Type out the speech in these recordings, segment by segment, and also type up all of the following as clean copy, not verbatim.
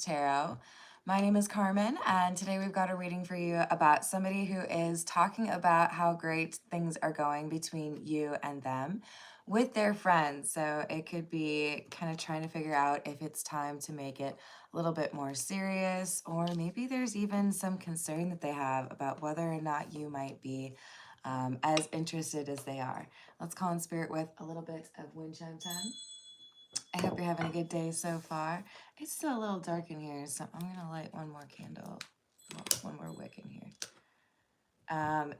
Tarot. My name is Carmen, and today we've got a reading for you about somebody who is talking about how great things are going between you and them with their friends. So it could be kind of trying to figure out if it's time to make it a little bit more serious, or maybe there's even some concern that they have about whether or not you might be as interested as they are. Let's call in spirit with a little bit of wind chime time. I hope you're having a good day so far. It's still a little dark in here, so I'm going to light one more candle, one more wick in here.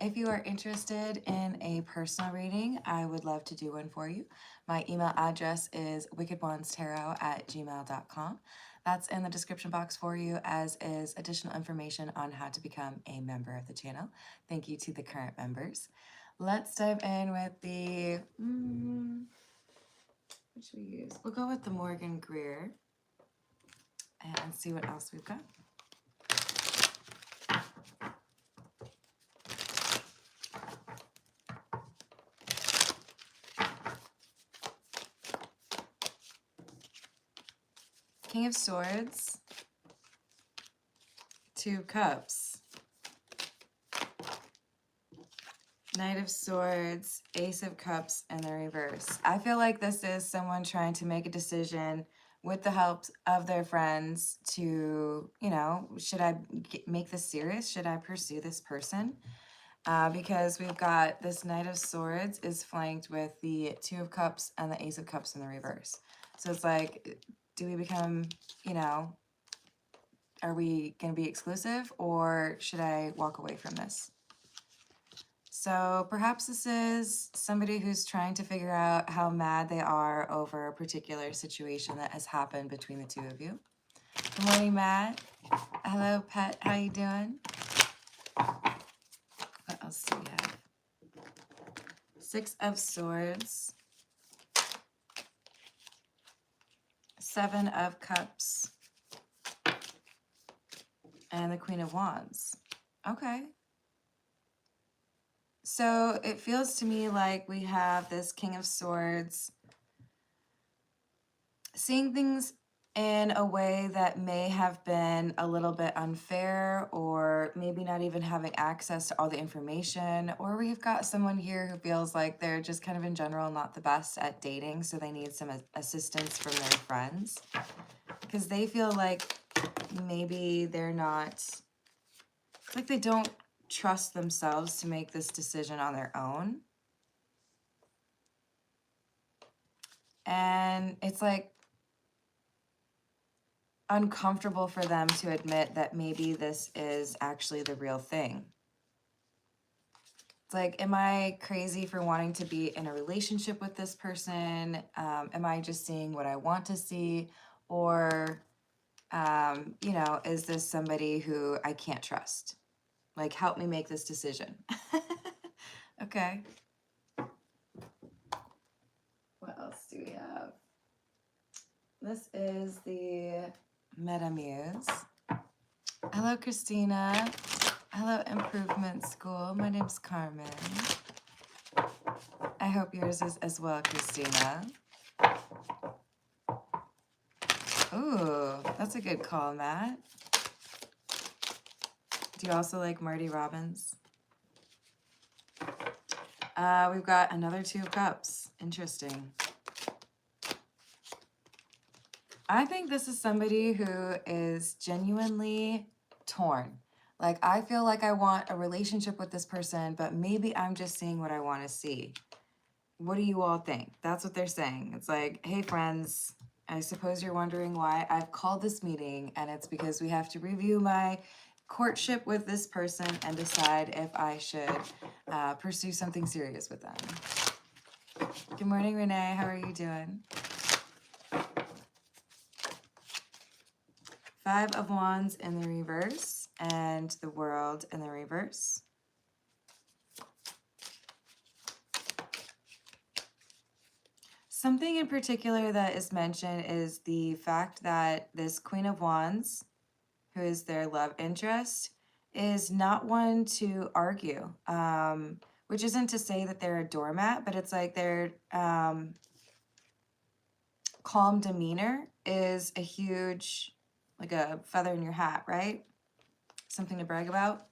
If you are interested in a personal reading, I would love to do one for you. My email address is wickedwandstarot@gmail.com. That's in the description box for you, as is additional information on how to become a member of the channel. Thank you to the current members. Let's dive in with the... what should we use? We'll go with the Morgan Greer and see what else we've got. King of Swords, Two of Cups, Knight of Swords, Ace of Cups, and the reverse. I feel like this is someone trying to make a decision with the help of their friends to, should I make this serious? Should I pursue this person? Because we've got this Knight of Swords is flanked with the Two of Cups and the Ace of Cups in the reverse. So it's like, do we become, are we going to be exclusive, or should I walk away from this? So perhaps this is somebody who's trying to figure out how mad they are over a particular situation that has happened between the two of you. Good morning, Matt. Hello, Pet. How you doing? What else do we have? Six of Swords, Seven of Cups, and the Queen of Wands. Okay. So it feels to me like we have this King of Swords seeing things in a way that may have been a little bit unfair, or maybe not even having access to all the information. Or we've got someone here who feels like they're just kind of in general not the best at dating, so they need some assistance from their friends, because they feel like maybe they're not, it's like they don't trust themselves to make this decision on their own. And it's like uncomfortable for them to admit that maybe this is actually the real thing. It's like, am I crazy for wanting to be in a relationship with this person? Am I just seeing what I want to see? Or, is this somebody who I can't trust? Like, help me make this decision. Okay. What else do we have? This is the Meta Muse. Hello, Christina. Hello, Improvement School. My name's Carmen. I hope yours is as well, Christina. Ooh, that's a good call, Matt. Do you also like Marty Robbins? We've got another Two of Cups. Interesting. I think this is somebody who is genuinely torn. Like, I feel like I want a relationship with this person, but maybe I'm just seeing what I want to see. What do you all think? That's what they're saying. It's like, hey, friends, I suppose you're wondering why I've called this meeting, and it's because we have to review my courtship with this person and decide if I should pursue something serious with them. Good morning, Renee. How are you doing? Five of Wands in the reverse and the World in the reverse. Something in particular that is mentioned is the fact that this Queen of Wands, who is their love interest, is not one to argue, which isn't to say that they're a doormat, but it's like their calm demeanor is a huge like a feather in your hat, right? Something to brag about.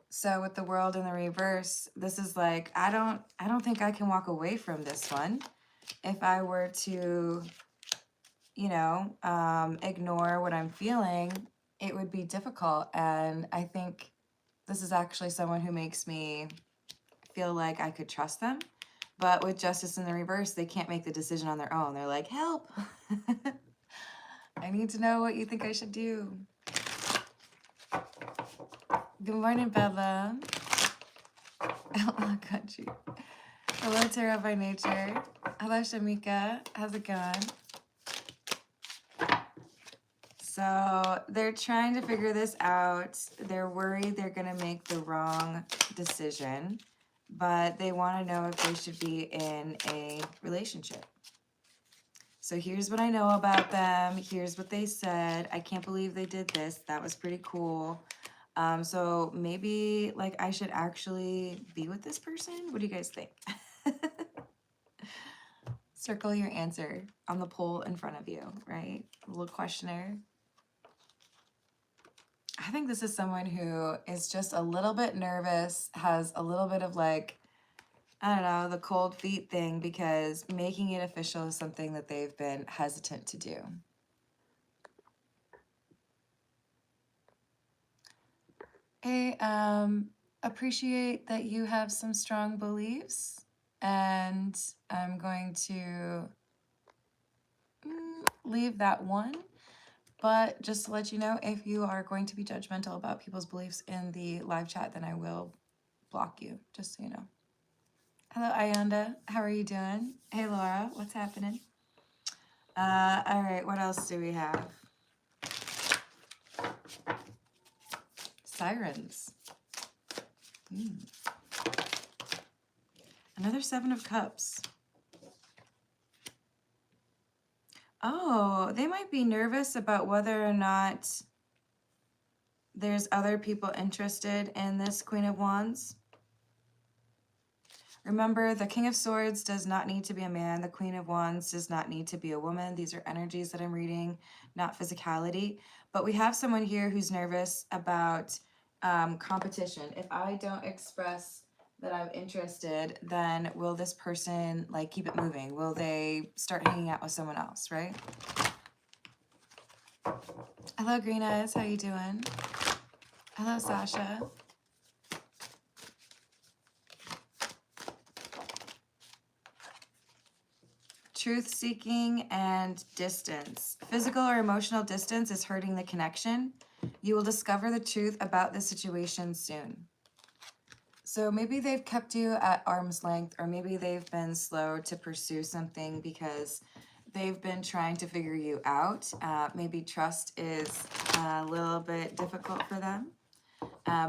So with the World in the reverse, this is like, I don't think I can walk away from this one. If I were to, you know, ignore what I'm feeling, it would be difficult. And I think this is actually someone who makes me feel like I could trust them. But with Justice in the reverse, they can't make the decision on their own. They're like, help. I need to know what you think I should do. Good morning, Bella. Outlaw Country. Hello, Tarot by Nature. Hello, Shamika. How's it going? So they're trying to figure this out. They're worried they're going to make the wrong decision, but they want to know if they should be in a relationship. So here's what I know about them. Here's what they said. I can't believe they did this. That was pretty cool. So maybe like I should actually be with this person. What do you guys think? Circle your answer on the poll in front of you, right? A little questionnaire. I think this is someone who is just a little bit nervous, has a little bit of like, I don't know, the cold feet thing, because making it official is something that they've been hesitant to do. I appreciate that you have some strong beliefs, and I'm going to leave that one. But just to let you know, if you are going to be judgmental about people's beliefs in the live chat, then I will block you, just so you know. Hello, Ayanda. How are you doing? Hey, Laura. What's happening? All right. What else do we have? Sirens. Another 7 of Cups. Oh, they might be nervous about whether or not there's other people interested in this Queen of Wands. Remember, the King of Swords does not need to be a man. The Queen of Wands does not need to be a woman. These are energies that I'm reading, not physicality. But we have someone here who's nervous about competition. If I don't express that I'm interested, then will this person like keep it moving? Will they start hanging out with someone else, right? Hello, Green Eyes. How you doing? Hello, Sasha. Truth-seeking and distance. Physical or emotional distance is hurting the connection. You will discover the truth about the situation soon. So maybe they've kept you at arm's length, or maybe they've been slow to pursue something because they've been trying to figure you out. Maybe trust is a little bit difficult for them.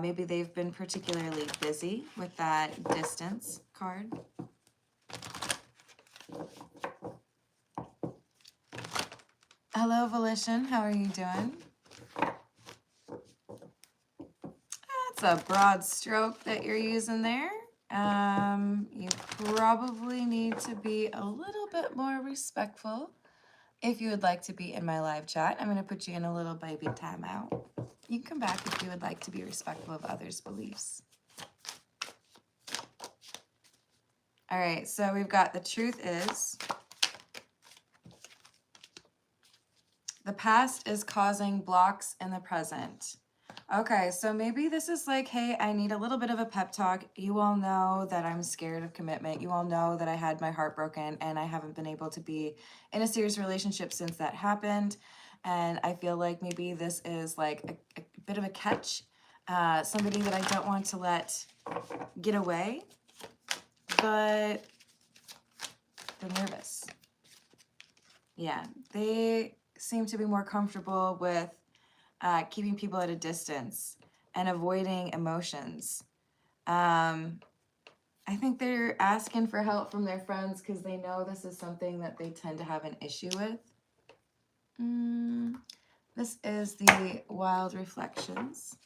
Maybe they've been particularly busy with that distance card. Hello, Volition. How are you doing? That's a broad stroke that you're using there. You probably need to be a little bit more respectful if you would like to be in my live chat. I'm going to put you in a little baby timeout. You can come back if you would like to be respectful of others' beliefs. All right, so we've got the truth is the past is causing blocks in the present. Okay, so maybe this is like, hey, I need a little bit of a pep talk. You all know that I'm scared of commitment. You all know that I had my heart broken and I haven't been able to be in a serious relationship since that happened. And I feel like maybe this is like a bit of a catch. Somebody that I don't want to let get away, but they're nervous. Yeah, they seem to be more comfortable with keeping people at a distance and avoiding emotions. I think they're asking for help from their friends because they know this is something that they tend to have an issue with. This is the Wild Reflections.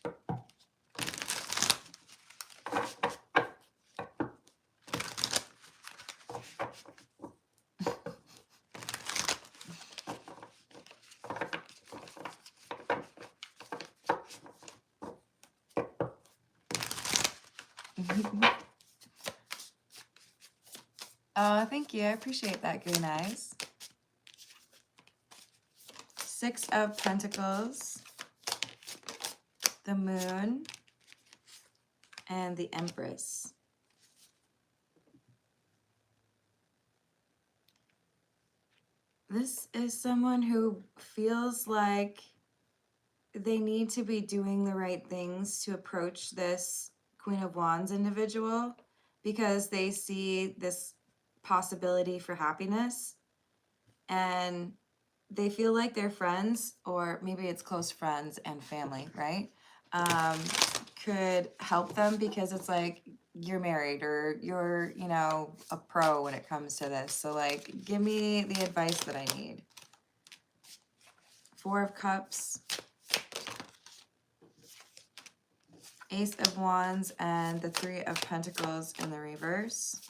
Oh, thank you. I appreciate that, Green Eyes. 6 of Pentacles, the Moon, and the Empress. This is someone who feels like they need to be doing the right things to approach this Queen of Wands individual because they see this possibility for happiness, and they feel like their friends, or maybe it's close friends and family, right? Could help them because it's like, you're married or you're, you know, a pro when it comes to this. So like, give me the advice that I need. 4 of Cups, Ace of Wands, and the 3 of Pentacles in the reverse.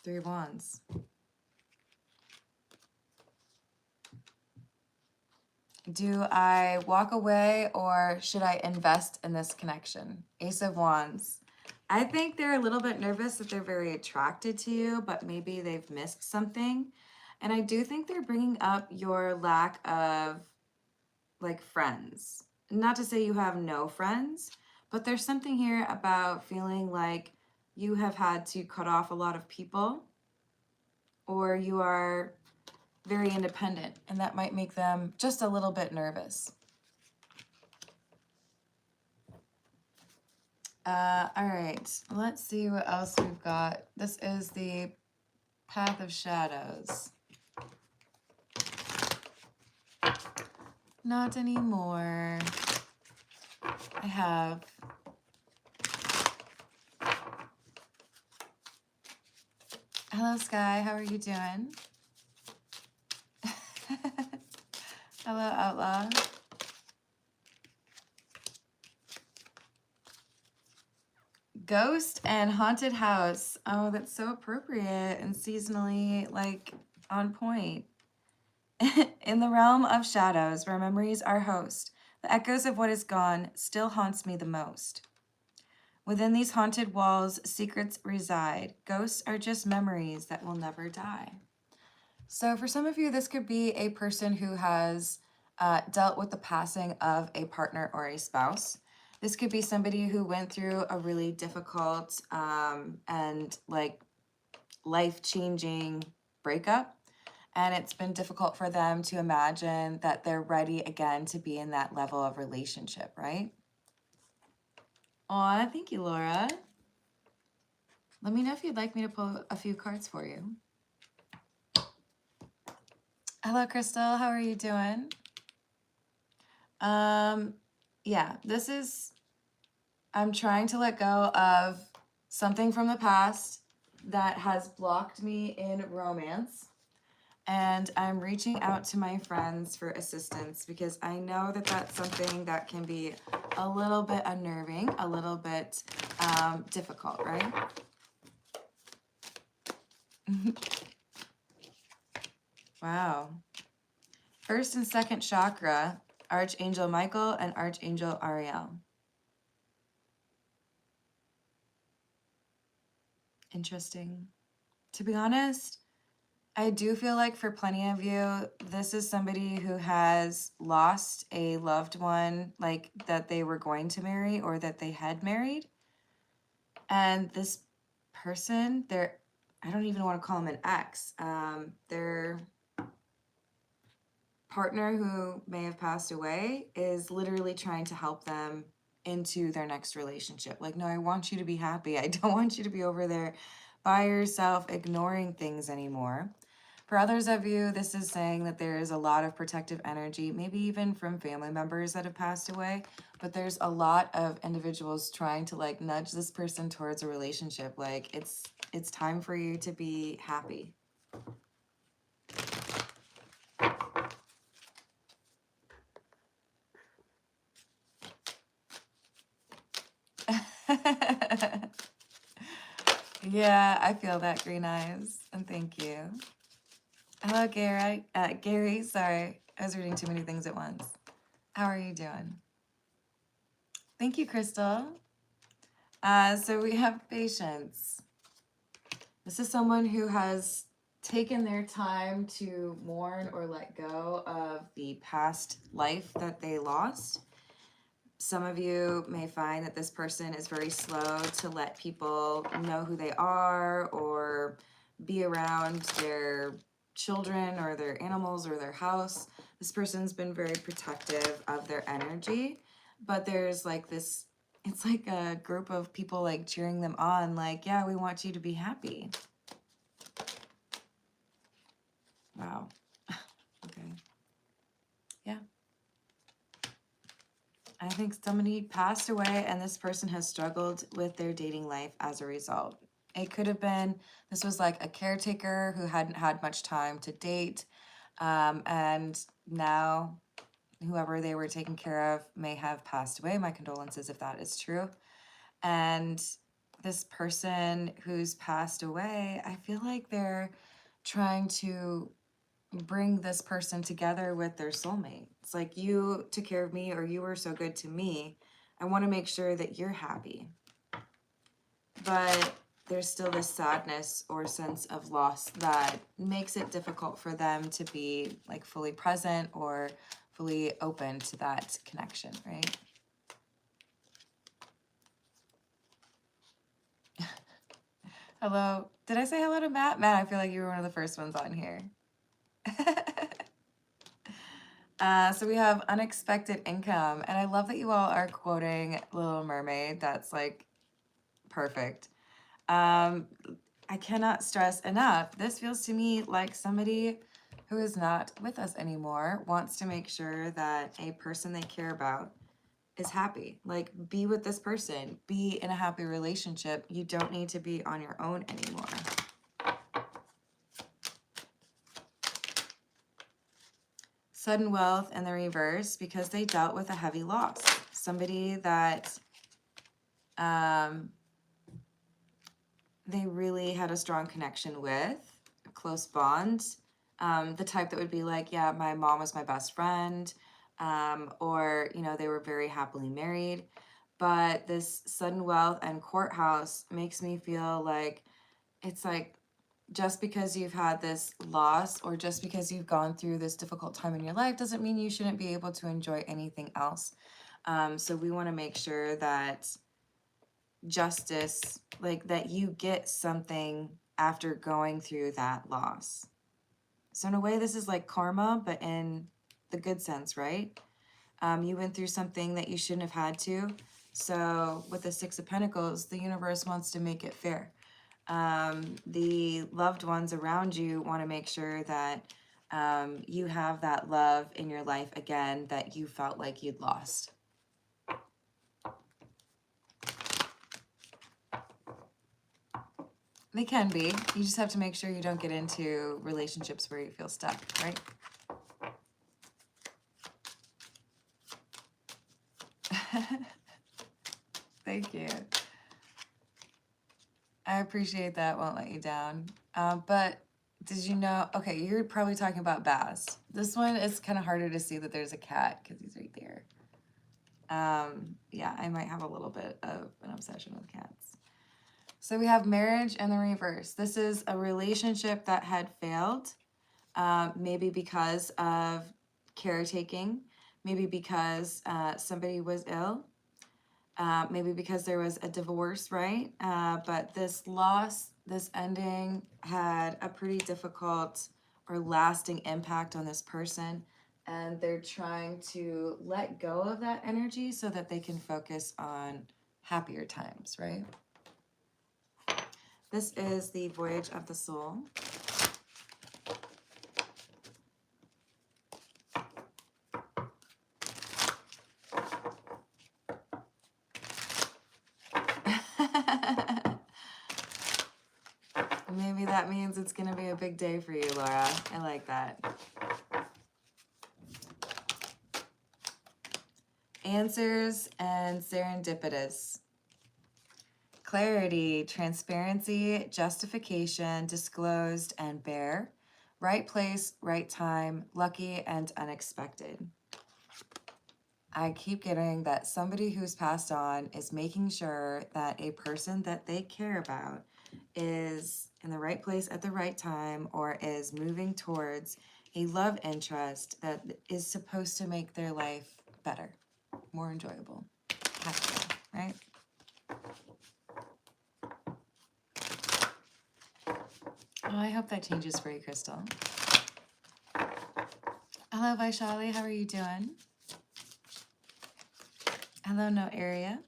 3 of Wands. Do I walk away or should I invest in this connection? Ace of Wands. I think they're a little bit nervous that they're very attracted to you, but maybe they've missed something. And I do think they're bringing up your lack of like friends. Not to say you have no friends, but there's something here about feeling like you have had to cut off a lot of people, or you are very independent, and that might make them just a little bit nervous. All right, let's see what else we've got. This is the Path of Shadows. Not anymore. I have. Hello, Sky. How are you doing? Hello, Outlaw. Ghost and Haunted House. Oh, that's so appropriate and seasonally, like, on point. In the realm of shadows, where memories are host, the echoes of what is gone still haunts me the most. Within these haunted walls, secrets reside. Ghosts are just memories that will never die. So for some of you, this could be a person who has dealt with the passing of a partner or a spouse. This could be somebody who went through a really difficult and like life-changing breakup. And it's been difficult for them to imagine that they're ready again to be in that level of relationship, right? Aw, thank you, Laura. Let me know if you'd like me to pull a few cards for you. Hello, Crystal. How are you doing? Yeah, this is, I'm trying to let go of something from the past that has blocked me in romance. And I'm reaching out to my friends for assistance because I know that that's something that can be a little bit unnerving, a little bit difficult, right? Wow. First and second chakra, Archangel Michael and Archangel Ariel. Interesting. To be honest, I do feel like for plenty of you, this is somebody who has lost a loved one, like that they were going to marry or that they had married. And this person, I don't even want to call them an ex, their partner who may have passed away is literally trying to help them into their next relationship. Like, no, I want you to be happy. I don't want you to be over there by yourself ignoring things anymore. For others of you, this is saying that there is a lot of protective energy, maybe even from family members that have passed away, but there's a lot of individuals trying to like nudge this person towards a relationship. Like it's time for you to be happy. Yeah, I feel that, Green Eyes, and thank you. Hello, Gary. Gary, sorry, I was reading too many things at once. How are you doing? Thank you, Crystal. So we have patience. This is someone who has taken their time to mourn or let go of the past life that they lost. Some of you may find that this person is very slow to let people know who they are or be around their children or their animals or their house. This person's been very protective of their energy, but there's like this, it's like a group of people like cheering them on, like, yeah, we want you to be happy. Wow. Okay. Yeah. I think somebody passed away and this person has struggled with their dating life as a result. It could have been, this was like a caretaker who hadn't had much time to date. And now whoever they were taking care of may have passed away. My condolences if that is true. And this person who's passed away, I feel like they're trying to bring this person together with their soulmate. It's like, you took care of me or you were so good to me. I want to make sure that you're happy. But there's still this sadness or sense of loss that makes it difficult for them to be like fully present or fully open to that connection, right? Hello. Did I say hello to Matt? Matt, I feel like you were one of the first ones on here. So we have unexpected income, and I love that you all are quoting Little Mermaid. That's like perfect. I cannot stress enough. This feels to me like somebody who is not with us anymore wants to make sure that a person they care about is happy. Like, be with this person, be in a happy relationship. You don't need to be on your own anymore. Sudden wealth in the reverse because they dealt with a heavy loss. Somebody that they really had a strong connection with, a close bond. The type that would be like, yeah, my mom was my best friend, or, you know, they were very happily married. But this sudden wealth and courthouse makes me feel like it's like, just because you've had this loss or just because you've gone through this difficult time in your life doesn't mean you shouldn't be able to enjoy anything else. So we want to make sure that justice, like that you get something after going through that loss. So in a way, this is like karma, but in the good sense, right? You went through something that you shouldn't have had to. So with the Six of Pentacles, the universe wants to make it fair. The loved ones around you want to make sure that you have that love in your life again that you felt like you'd lost. They can be. You just have to make sure you don't get into relationships where you feel stuck, right? Thank you. I appreciate that. Won't let you down. But did you know? Okay, you're probably talking about bass. This one is kind of harder to see that there's a cat because he's right there. Yeah, I might have a little bit of an obsession with cats. So we have marriage in the reverse. This is a relationship that had failed, maybe because of caretaking, maybe because somebody was ill, maybe because there was a divorce, right? But this loss, this ending had a pretty difficult or lasting impact on this person. And they're trying to let go of that energy so that they can focus on happier times, right? This is the Voyage of the Soul. Maybe that means it's going to be a big day for you, Laura. I like that. Answers and serendipitous. Clarity, transparency, justification, disclosed and bare. Right place, right time, lucky and unexpected. I keep getting that somebody who's passed on is making sure that a person that they care about is in the right place at the right time, or is moving towards a love interest that is supposed to make their life better, more enjoyable, happier, right? Oh, I hope that changes for you, Crystal. Hello, Vaishali. How are you doing? Hello, No Area.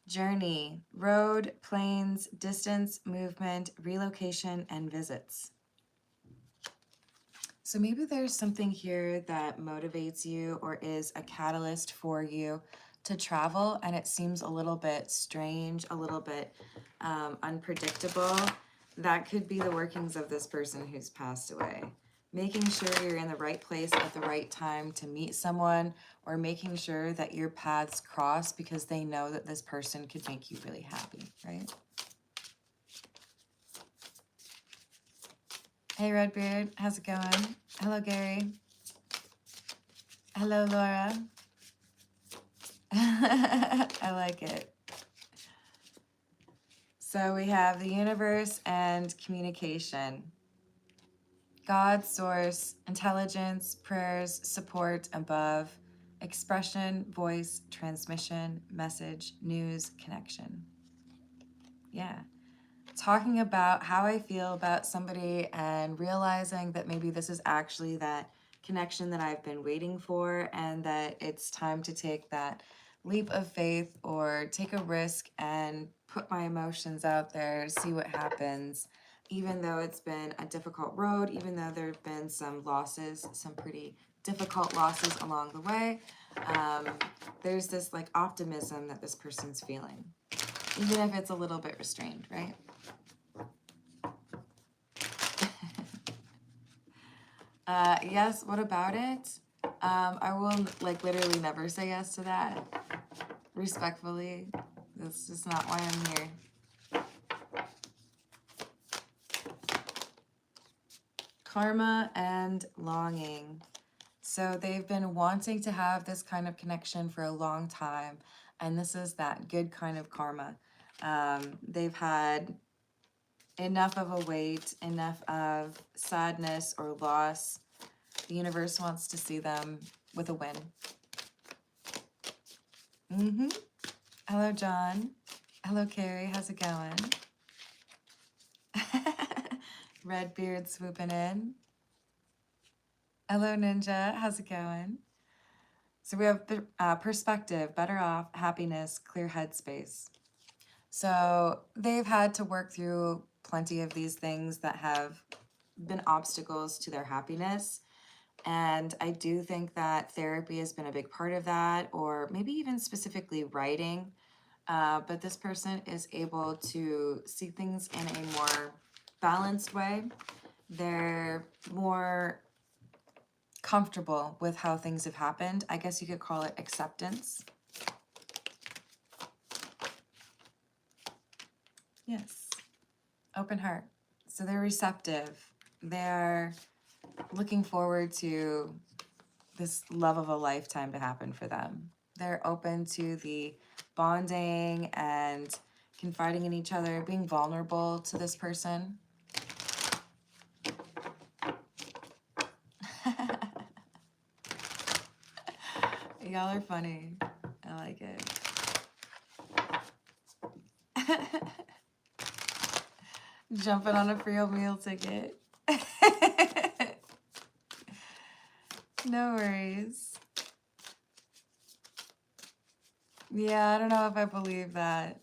Journey, road, planes, distance, movement, relocation, and visits. So maybe there's something here that motivates you or is a catalyst for you to travel, and it seems a little bit strange, a little bit unpredictable. That could be the workings of this person who's passed away. Making sure you're in the right place at the right time to meet someone, or making sure that your paths cross because they know that this person could make you really happy, right? Hey, Redbeard, how's it going? Hello, Gary. Hello, Laura. I like it. So we have the universe and communication. God, source, intelligence, prayers, support, above, expression, voice, transmission, message, news, connection. Yeah. Talking about how I feel about somebody and realizing that maybe this is actually that connection that I've been waiting for, and that it's time to take that leap of faith or take a risk and put my emotions out there, see what happens. Even though it's been a difficult road, even though there have been some losses, some pretty difficult losses along the way, there's this like optimism that this person's feeling, even if it's a little bit restrained, right? Yes, what about it? I will like literally never say yes to that. Respectfully, that's just not why I'm here. Karma and longing. So they've been wanting to have this kind of connection for a long time, and this is that good kind of karma. They've had enough of a weight, enough of sadness or loss. The universe wants to see them with a win. Hello, John. Hello, Carrie. How's it going? Redbeard swooping in. Hello, Ninja. How's it going? So we have perspective, better off, happiness, clear headspace. So they've had to work through plenty of these things that have been obstacles to their happiness. And I do think that therapy has been a big part of that, or maybe even specifically writing. But this person is able to see things in a more balanced way. They're more comfortable with how things have happened. I guess you could call it acceptance. Yes. Open heart. So they're receptive. They're looking forward to this love of a lifetime to happen for them. They're open to the bonding and confiding in each other, being vulnerable to this person. Y'all are funny. I like it. Jumping on a free meal ticket. No worries. Yeah, I don't know if I believe that.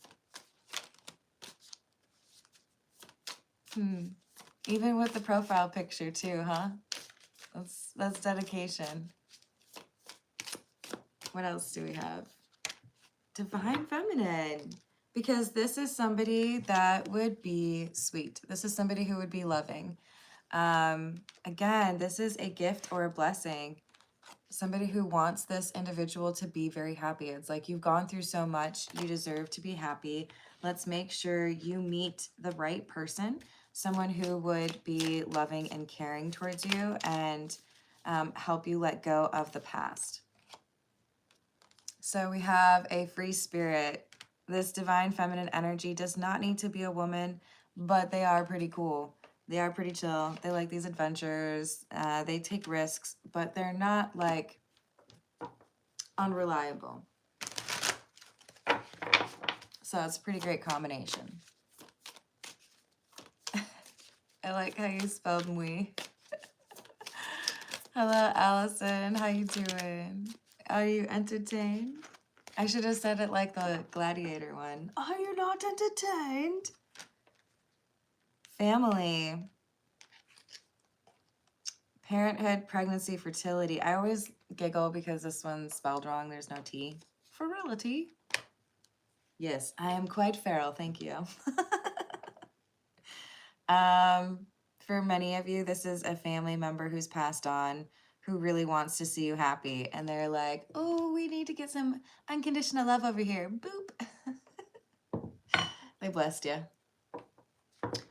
Even with the profile picture too, huh? That's dedication. What else do we have? Divine Feminine. Because this is somebody that would be sweet. This is somebody who would be loving. Again, this is a gift or a blessing. Somebody who wants this individual to be very happy. It's like, you've gone through so much. You deserve to be happy. Let's make sure you meet the right person someone who would be loving and caring towards you and help you let go of the past. So we have a free spirit. This divine feminine energy does not need to be a woman, but they are pretty cool. They are pretty chill. They like these adventures. They take risks, but they're not like unreliable. So it's a pretty great combination. I like how you spelled we. Hello, Allison. How you doing? Are you entertained? I should have said it like the gladiator one. Are you not entertained? Family. Parenthood, pregnancy, fertility. I always giggle because this one's spelled wrong. There's no T. Virility. Yes, I am quite feral. Thank you. For many of you, this is a family member who's passed on who really wants to see you happy. And they're like, oh, we need to get some unconditional love over here. Boop. They blessed you.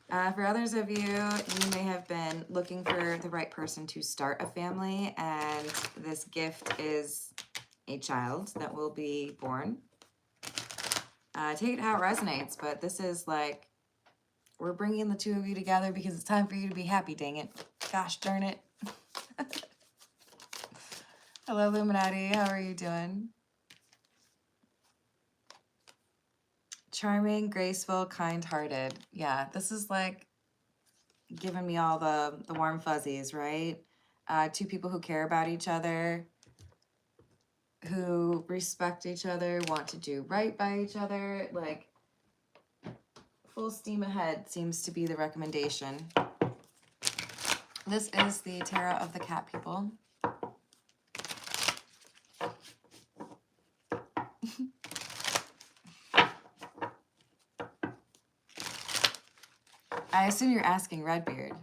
For others of you, you may have been looking for the right person to start a family, and this gift is a child that will be born. Take it how it resonates, but this is like, we're bringing the two of you together because it's time for you to be happy, dang it. Gosh darn it. Hello, Illuminati. How are you doing? Charming, graceful, kind-hearted. Yeah, this is like giving me all the warm fuzzies, right? Two people who care about each other, who respect each other, want to do right by each other. Like, full steam ahead seems to be the recommendation. This is the Tarot of the Cat People. I assume you're asking Redbeard.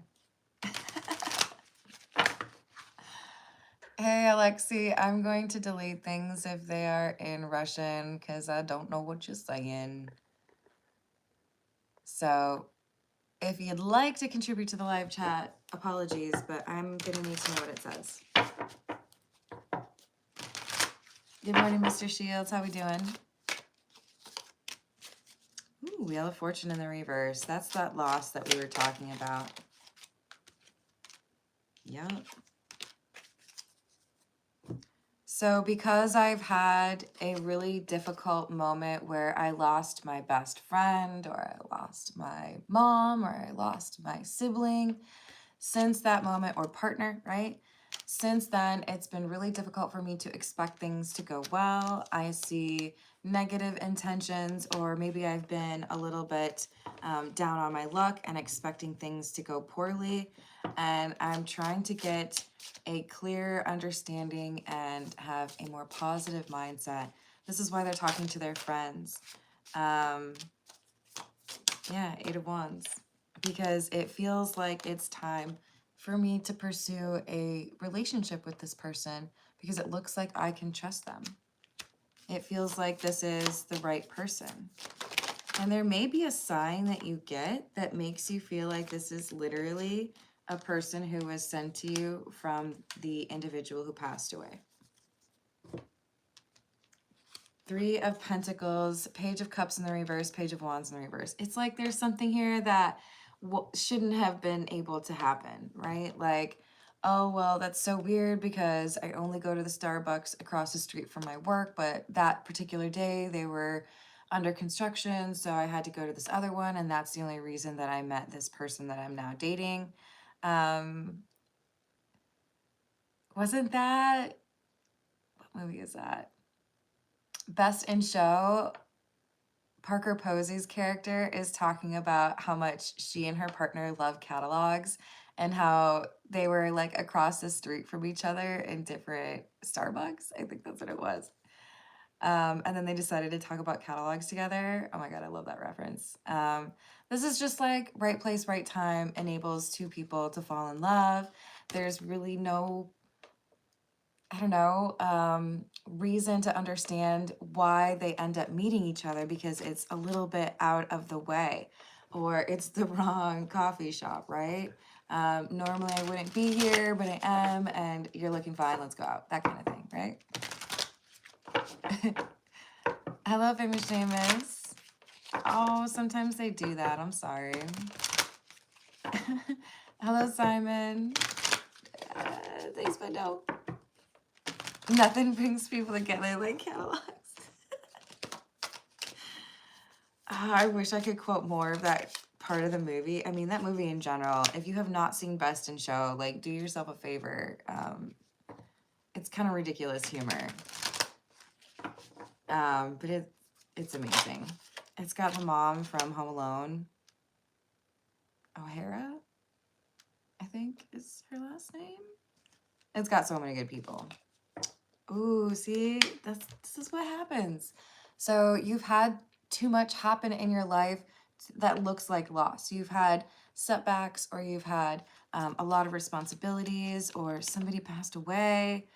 Hey, Alexi, I'm going to delete things if they are in Russian because I don't know what you're saying. So if you'd like to contribute to the live chat, apologies, but I'm going to need to know what it says. Good morning, Mr. Shields. How we doing? Ooh, Wheel of Fortune in the reverse. That's that loss that we were talking about. Yep. So because I've had a really difficult moment where I lost my best friend, or I lost my mom, or I lost my sibling, since that moment, or partner, right? Since then, it's been really difficult for me to expect things to go well. I see negative intentions, or maybe I've been a little bit down on my luck and expecting things to go poorly. And I'm trying to get a clear understanding and have a more positive mindset. This is why they're talking to their friends. Yeah, Eight of Wands. Because it feels like it's time for me to pursue a relationship with this person because it looks like I can trust them. It feels like this is the right person. And there may be a sign that you get that makes you feel like this is literally a person who was sent to you from the individual who passed away. Three of Pentacles, Page of Cups in the reverse, Page of Wands in the reverse. It's like there's something here that shouldn't have been able to happen, right? Like, oh, well, that's so weird because I only go to the Starbucks across the street from my work, but that particular day they were under construction, so I had to go to this other one, and that's the only reason that I met this person that I'm now dating. Wasn't that, what movie is that? Best in Show. Parker Posey's character is talking about how much she and her partner love catalogs and how they were like across the street from each other in different Starbucks. I think that's what it was. And then they decided to talk about catalogs together. Oh my God, I love that reference. This is just like right place, right time enables two people to fall in love. There's really no, I don't know, reason to understand why they end up meeting each other because it's a little bit out of the way. or it's the wrong coffee shop, right? Normally I wouldn't be here, but I am, and you're looking fine, let's go out. That kind of thing, right? Hello, famous Seamus. Oh, sometimes they do that. I'm sorry. Hello, Simon. Thanks, but no. Nothing brings people together like catalogs. I wish I could quote more of that part of the movie. I mean, that movie in general, if you have not seen Best in Show, like, do yourself a favor. It's kind of ridiculous humor. But it's amazing. It's got the mom from Home Alone. O'Hara, I think is her last name. It's got so many good people. Ooh, see, this is what happens. So you've had too much happen in your life that looks like loss. You've had setbacks, or you've had a lot of responsibilities, or somebody passed away.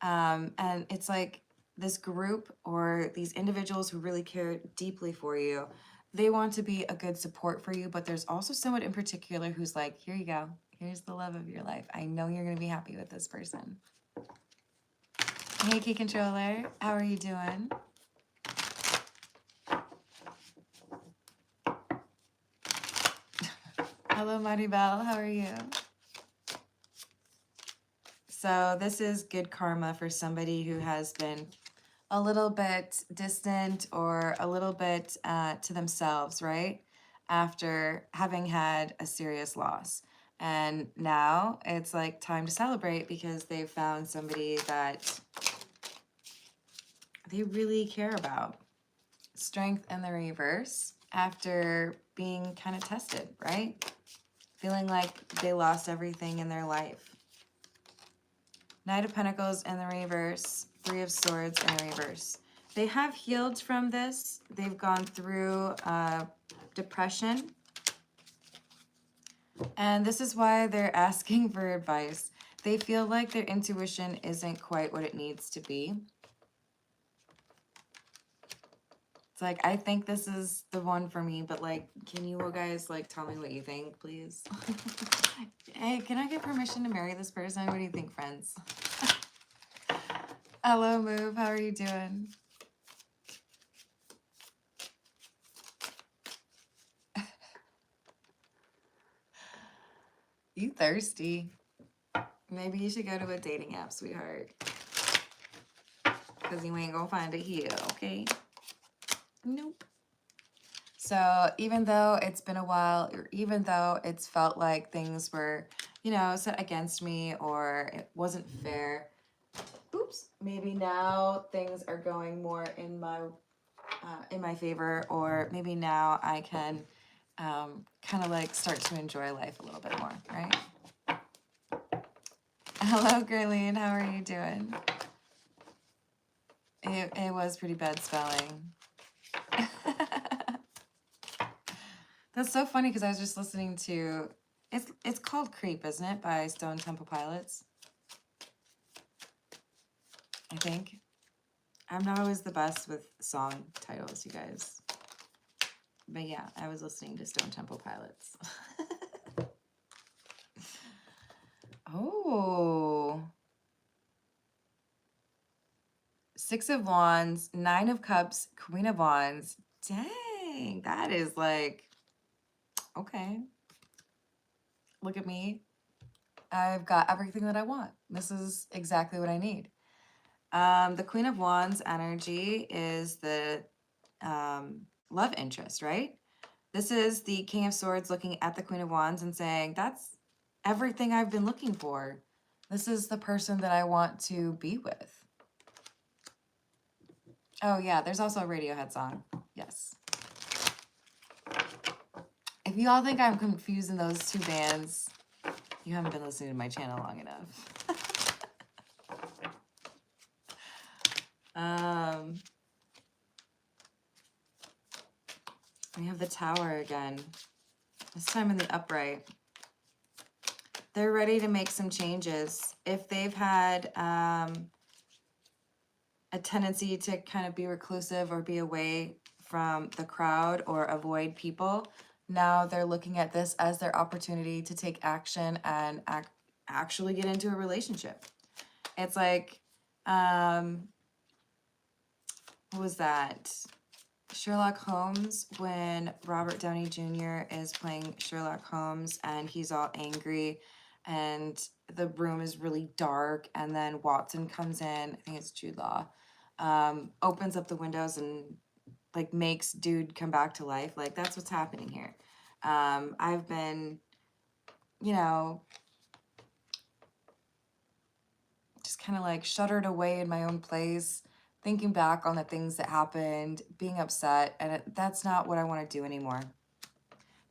And it's like this group or these individuals who really care deeply for you, they want to be a good support for you, but there's also someone in particular who's like, here you go. Here's the love of your life. I know you're going to be happy with this person. Hey, Key Controller, how are you doing? Hello, Maribel, how are you? So this is good karma for somebody who has been a little bit distant or a little bit to themselves, right? After having had a serious loss. And now it's like time to celebrate because they've found somebody that they really care about. Strength in the reverse after being kind of tested, right? Feeling like they lost everything in their life. Knight of Pentacles in the reverse. Three of Swords in the reverse. They have healed from this. They've gone through depression. And this is why they're asking for advice. They feel like their intuition isn't quite what it needs to be. It's like, I think this is the one for me, but like, can you guys like tell me what you think, please? Hey, can I get permission to marry this person? What do you think, friends? Hello, Move. How are you doing? You thirsty? Maybe you should go to a dating app, sweetheart. Because you ain't gonna find it here, okay? Nope. So even though it's been a while, or even though it's felt like things were, you know, set against me or it wasn't fair, oops, maybe now things are going more in my favor, or maybe now I can kind of like start to enjoy life a little bit more, right? Hello, Gerlene. How are you doing? It was pretty bad spelling. That's so funny because I was just listening to, it's called Creep, isn't it? By Stone Temple Pilots. I think. I'm not always the best with song titles, you guys. But yeah, I was listening to Stone Temple Pilots. Oh. Six of Wands, Nine of Cups, Queen of Wands. Dang, that is like, okay. Look at me. I've got everything that I want. This is exactly what I need. The Queen of Wands energy is the love interest, right? This is the King of Swords looking at the Queen of Wands and saying, that's everything I've been looking for. This is the person that I want to be with. Oh yeah, there's also a Radiohead song. Yes. If you all think I'm confusing those two bands, you haven't been listening to my channel long enough. We have the Tower again. This time in the upright. They're ready to make some changes. If they've had a tendency to kind of be reclusive or be away from the crowd or avoid people, now they're looking at this as their opportunity to take action and actually get into a relationship. It's like, what was that? Sherlock Holmes, when Robert Downey Jr. is playing Sherlock Holmes and he's all angry and the room is really dark, and then Watson comes in, I think it's Jude Law, opens up the windows and like makes dude come back to life. Like, that's what's happening here. I've been, you know, just kind of like shuttered away in my own place, thinking back on the things that happened, being upset, and that's not what I want to do anymore.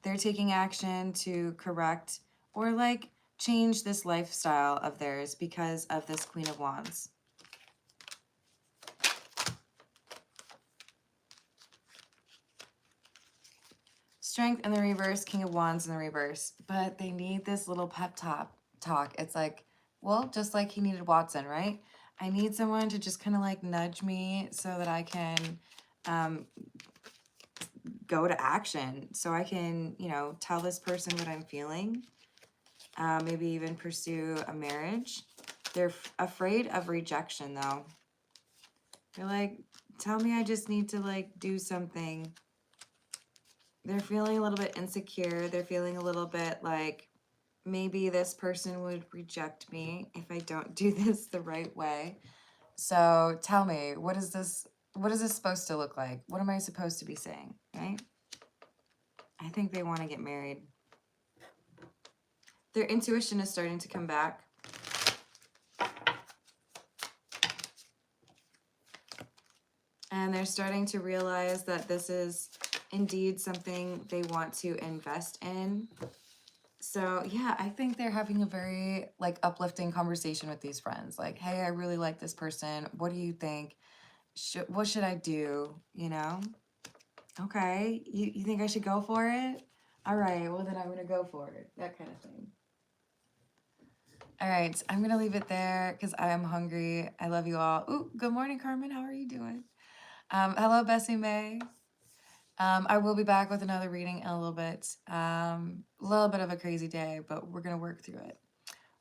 They're taking action to correct or like change this lifestyle of theirs because of this Queen of Wands. Strength in the reverse, King of Wands in the reverse. But they need this little pep talk. It's like, well, just like he needed Watson, right? I need someone to just kind of like nudge me so that I can go to action. So I can, you know, tell this person what I'm feeling. Maybe even pursue a marriage. They're afraid of rejection, though. They're like, tell me I just need to like do something. They're feeling a little bit insecure. They're feeling a little bit like maybe this person would reject me if I don't do this the right way. So tell me, what is this supposed to look like? What am I supposed to be saying, right? I think they want to get married. Their intuition is starting to come back. And they're starting to realize that this is indeed something they want to invest in. So yeah, I think they're having a very like uplifting conversation with these friends. Like, hey, I really like this person. What do you think? What should I do? You know? Okay, you think I should go for it? All right, well then I'm gonna go for it. That kind of thing. All right, I'm gonna leave it there because I am hungry. I love you all. Ooh, good morning, Carmen. How are you doing? Hello, Bessie May. I will be back with another reading in a little bit. A little bit of a crazy day, but we're gonna work through it.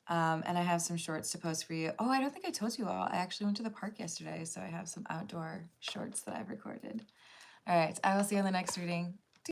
And I have some shorts to post for you. Oh, I don't think I told you all. I actually went to the park yesterday, so I have some outdoor shorts that I've recorded. All right, I will see you on the next reading.